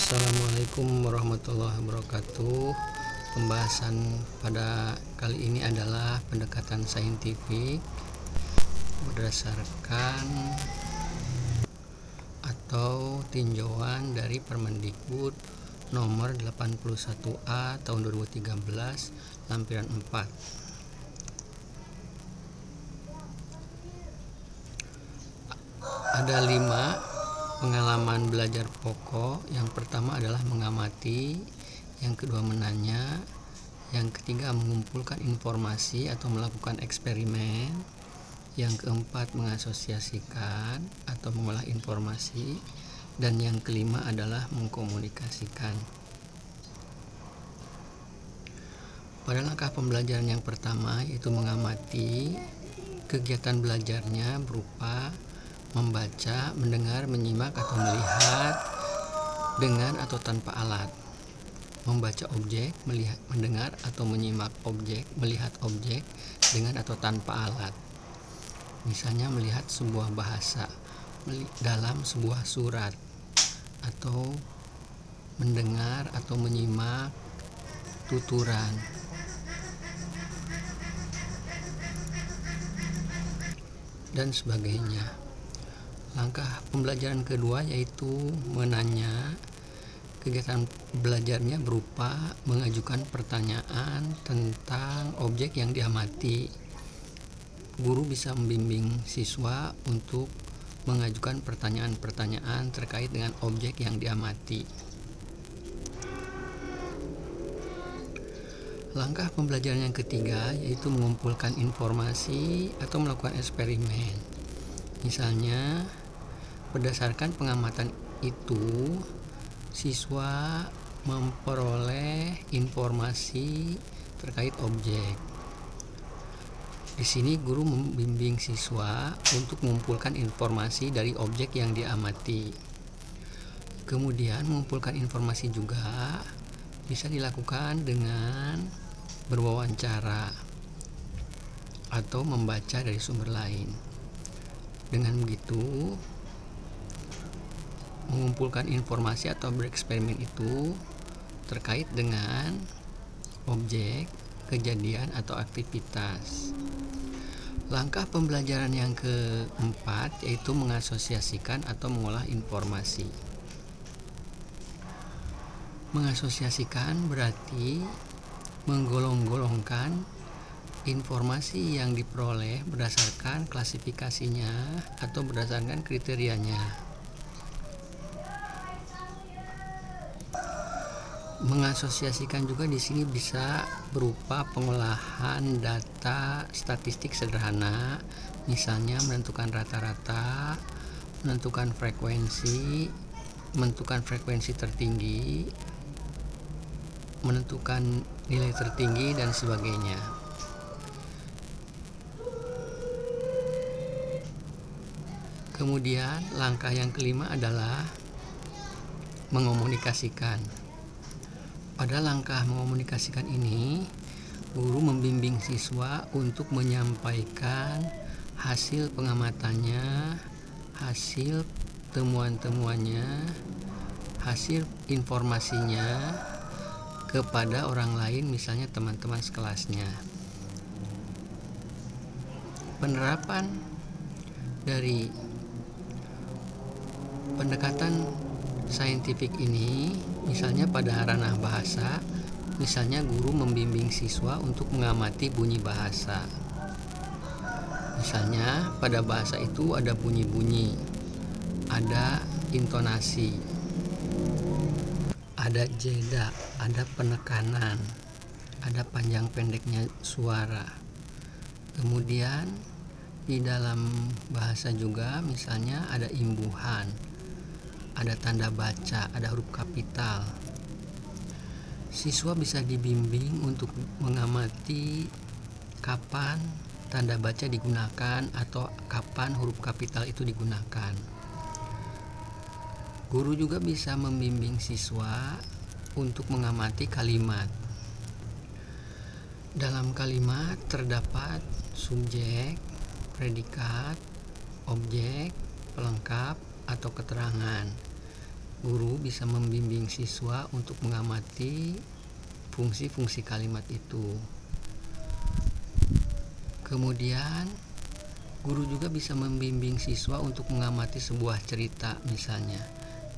Assalamualaikum warahmatullahi wabarakatuh. Pembahasan pada kali ini adalah pendekatan saintifik berdasarkan atau tinjauan dari Permendikbud nomor 81A tahun 2013 lampiran 4. Ada 5 pengalaman belajar pokok. Yang pertama adalah mengamati, yang kedua menanya, yang ketiga mengumpulkan informasi atau melakukan eksperimen, yang keempat mengasosiasikan atau mengolah informasi, dan yang kelima adalah mengkomunikasikan. Pada langkah pembelajaran yang pertama yaitu mengamati, kegiatan belajarnya berupa membaca, mendengar, menyimak atau melihat dengan atau tanpa alat. Membaca objek, melihat, mendengar atau menyimak objek, melihat objek dengan atau tanpa alat. Misalnya melihat sebuah bahasa dalam sebuah surat, atau mendengar atau menyimak tuturan. Dan sebagainya. Langkah pembelajaran kedua yaitu menanya. Kegiatan belajarnya berupa mengajukan pertanyaan tentang objek yang diamati. Guru bisa membimbing siswa untuk mengajukan pertanyaan-pertanyaan terkait dengan objek yang diamati. Langkah pembelajaran yang ketiga yaitu mengumpulkan informasi atau melakukan eksperimen. Misalnya, berdasarkan pengamatan itu, siswa memperoleh informasi terkait objek. Di sini guru membimbing siswa untuk mengumpulkan informasi dari objek yang diamati. Kemudian mengumpulkan informasi juga bisa dilakukan dengan berwawancara atau membaca dari sumber lain. Dengan begitu, mengumpulkan informasi atau bereksperimen itu terkait dengan objek, kejadian, atau aktivitas. Langkah pembelajaran yang keempat yaitu mengasosiasikan atau mengolah informasi. Mengasosiasikan berarti menggolong-golongkan informasi yang diperoleh berdasarkan klasifikasinya atau berdasarkan kriterianya. Mengasosiasikan juga di sini bisa berupa pengolahan data statistik sederhana, misalnya menentukan rata-rata, menentukan frekuensi tertinggi, menentukan nilai tertinggi, dan sebagainya. Kemudian langkah yang kelima adalah mengomunikasikan. Pada langkah mengomunikasikan ini, guru membimbing siswa untuk menyampaikan hasil pengamatannya, hasil temuan-temuannya, hasil informasinya kepada orang lain, misalnya teman-teman sekelasnya. Penerapan dari pendekatan saintifik ini misalnya pada ranah bahasa, misalnya guru membimbing siswa untuk mengamati bunyi bahasa. Misalnya pada bahasa itu ada bunyi-bunyi, ada intonasi, ada jeda, ada penekanan, ada panjang pendeknya suara. Kemudian di dalam bahasa juga misalnya ada imbuhan, ada tanda baca, ada huruf kapital. Siswa bisa dibimbing untuk mengamati kapan tanda baca digunakan atau kapan huruf kapital itu digunakan. Guru juga bisa membimbing siswa untuk mengamati kalimat. Dalam kalimat terdapat subjek, predikat, objek, pelengkap, atau keterangan. Guru bisa membimbing siswa untuk mengamati fungsi-fungsi kalimat itu. Kemudian, guru juga bisa membimbing siswa untuk mengamati sebuah cerita. Misalnya,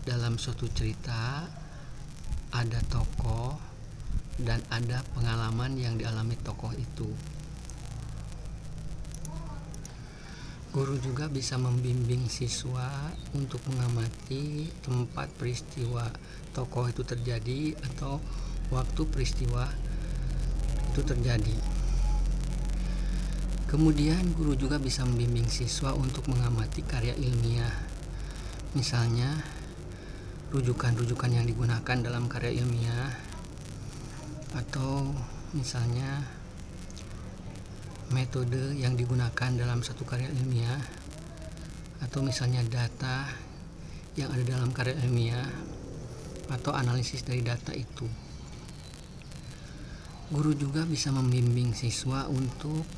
dalam suatu cerita ada tokoh dan ada pengalaman yang dialami tokoh itu. Guru juga bisa membimbing siswa untuk mengamati tempat peristiwa tokoh itu terjadi atau waktu peristiwa itu terjadi. Kemudian guru juga bisa membimbing siswa untuk mengamati karya ilmiah. Misalnya, rujukan-rujukan yang digunakan dalam karya ilmiah, atau misalnya metode yang digunakan dalam satu karya ilmiah, atau misalnya data yang ada dalam karya ilmiah, atau analisis dari data itu. Guru juga bisa membimbing siswa untuk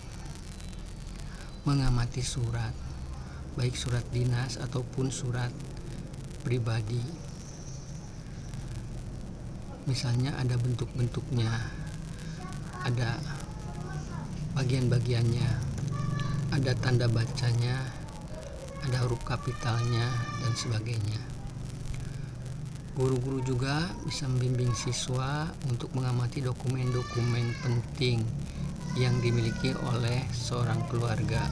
mengamati surat, baik surat dinas ataupun surat pribadi. Misalnya ada bentuk-bentuknya, ada bagian-bagiannya, ada tanda bacanya, ada huruf kapitalnya, dan sebagainya. Guru-guru juga bisa membimbing siswa untuk mengamati dokumen-dokumen penting yang dimiliki oleh seorang keluarga.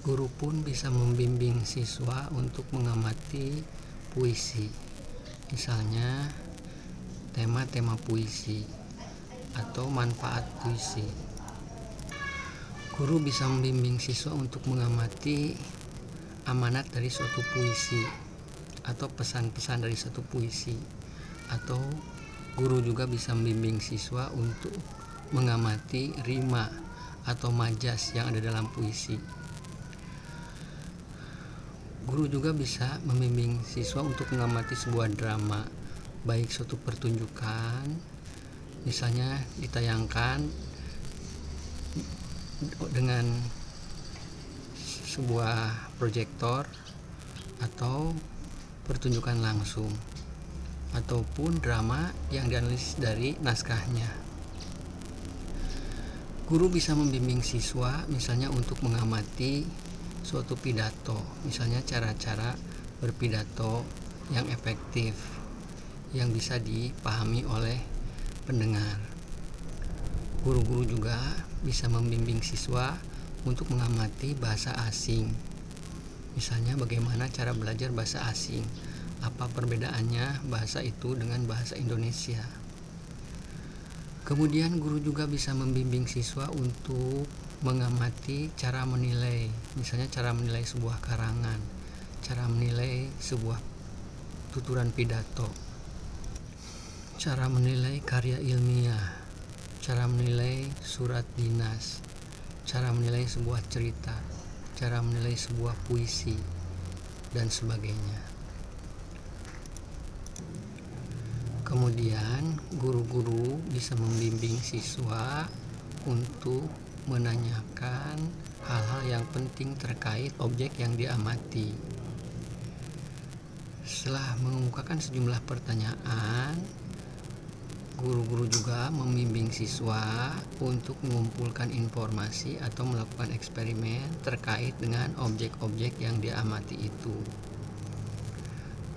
Guru pun bisa membimbing siswa untuk mengamati puisi. Misalnya, tema-tema puisi atau manfaat puisi. Guru bisa membimbing siswa untuk mengamati amanat dari suatu puisi atau pesan-pesan dari suatu puisi. Atau guru juga bisa membimbing siswa untuk mengamati rima atau majas yang ada dalam puisi. Guru juga bisa membimbing siswa untuk mengamati sebuah drama, baik suatu pertunjukan, misalnya ditayangkan dengan sebuah proyektor, atau pertunjukan langsung, ataupun drama yang dianalisis dari naskahnya. Guru bisa membimbing siswa misalnya untuk mengamati suatu pidato, misalnya cara-cara berpidato yang efektif yang bisa dipahami oleh pendengar. Guru-guru juga bisa membimbing siswa untuk mengamati bahasa asing. Misalnya bagaimana cara belajar bahasa asing, apa perbedaannya bahasa itu dengan bahasa Indonesia. Kemudian guru juga bisa membimbing siswa untuk mengamati cara menilai, misalnya cara menilai sebuah karangan, cara menilai sebuah tuturan pidato, cara menilai karya ilmiah, cara menilai surat dinas, cara menilai sebuah cerita, cara menilai sebuah puisi, dan sebagainya. Kemudian guru-guru bisa membimbing siswa untuk menanyakan hal-hal yang penting terkait objek yang diamati. Setelah mengemukakan sejumlah pertanyaan, guru-guru juga membimbing siswa untuk mengumpulkan informasi atau melakukan eksperimen terkait dengan objek-objek yang diamati itu.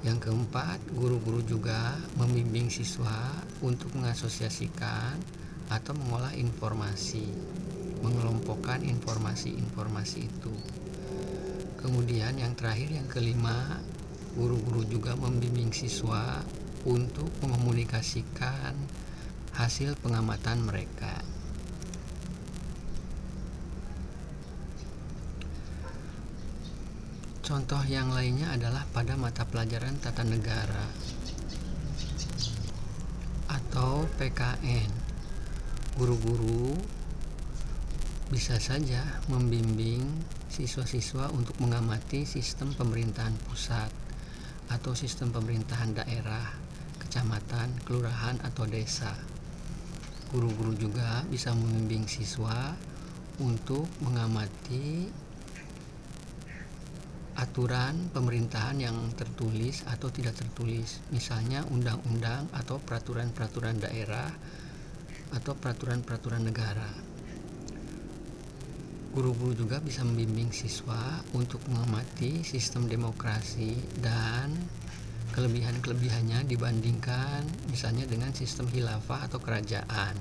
Yang keempat, guru-guru juga membimbing siswa untuk mengasosiasikan atau mengolah informasi, mengelompokkan informasi-informasi itu. Kemudian yang terakhir, yang kelima, guru-guru juga membimbing siswa untuk mengomunikasikan hasil pengamatan mereka. Contoh yang lainnya adalah pada mata pelajaran tata negara atau PKN. Guru-guru bisa saja membimbing siswa-siswa untuk mengamati sistem pemerintahan pusat atau sistem pemerintahan daerah, kecamatan, kelurahan, atau desa. Guru-guru juga bisa membimbing siswa untuk mengamati aturan pemerintahan yang tertulis atau tidak tertulis, misalnya undang-undang atau peraturan-peraturan daerah atau peraturan-peraturan negara. Guru-guru juga bisa membimbing siswa untuk mengamati sistem demokrasi dan kelebihan-kelebihannya dibandingkan misalnya dengan sistem khilafah atau kerajaan.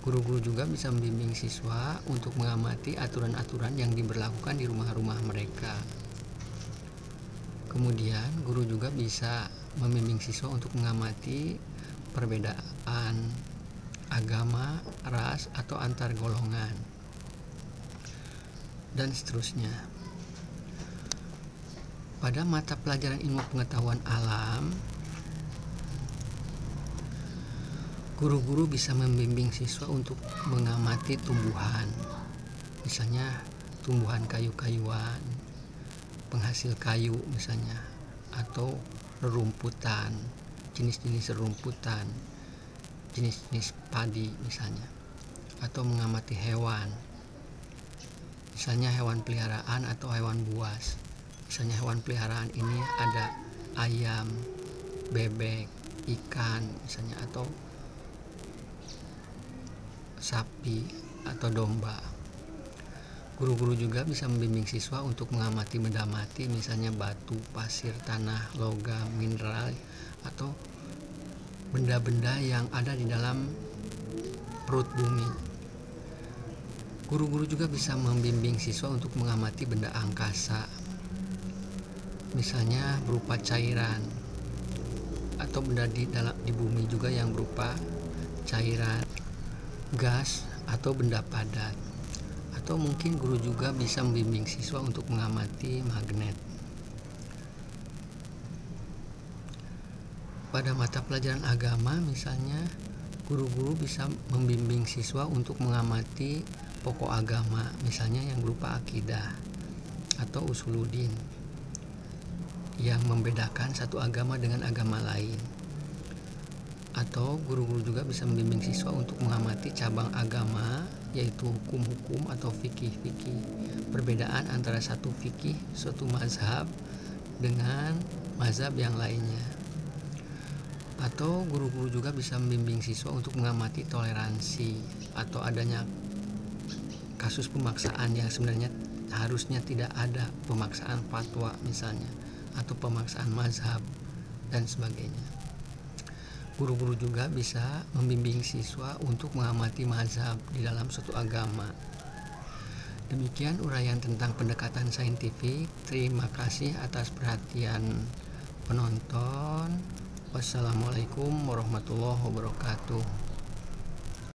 Guru-guru juga bisa membimbing siswa untuk mengamati aturan-aturan yang diberlakukan di rumah-rumah mereka. Kemudian, guru juga bisa membimbing siswa untuk mengamati perbedaan agama, ras, atau antar golongan, dan seterusnya. Pada mata pelajaran ilmu pengetahuan alam, guru-guru bisa membimbing siswa untuk mengamati tumbuhan, misalnya tumbuhan kayu-kayuan, penghasil kayu misalnya, atau rerumputan, jenis-jenis rerumputan, jenis-jenis padi misalnya, atau mengamati hewan, misalnya hewan peliharaan atau hewan buas. Misalnya hewan peliharaan ini ada ayam, bebek, ikan misalnya, atau sapi atau domba. Guru-guru juga bisa membimbing siswa untuk mengamati benda mati, misalnya batu, pasir, tanah, logam, mineral, atau benda-benda yang ada di dalam perut bumi. Guru-guru juga bisa membimbing siswa untuk mengamati benda angkasa, misalnya berupa cairan, atau benda di bumi juga yang berupa cairan, gas, atau benda padat. Atau mungkin guru juga bisa membimbing siswa untuk mengamati magnet. Pada mata pelajaran agama misalnya, guru-guru bisa membimbing siswa untuk mengamati pokok agama, misalnya yang berupa akidah atau usuluddin, yang membedakan satu agama dengan agama lain. Atau guru-guru juga bisa membimbing siswa untuk mengamati cabang agama, yaitu hukum-hukum atau fikih-fikih, perbedaan antara satu fikih, suatu mazhab dengan mazhab yang lainnya. Atau guru-guru juga bisa membimbing siswa untuk mengamati toleransi atau adanya kasus pemaksaan yang sebenarnya harusnya tidak ada, pemaksaan fatwa misalnya, atau pemaksaan mazhab dan sebagainya. Guru-guru juga bisa membimbing siswa untuk mengamati mazhab di dalam suatu agama. Demikian uraian tentang pendekatan saintifik. Terima kasih atas perhatian penonton. Wassalamualaikum warahmatullahi wabarakatuh.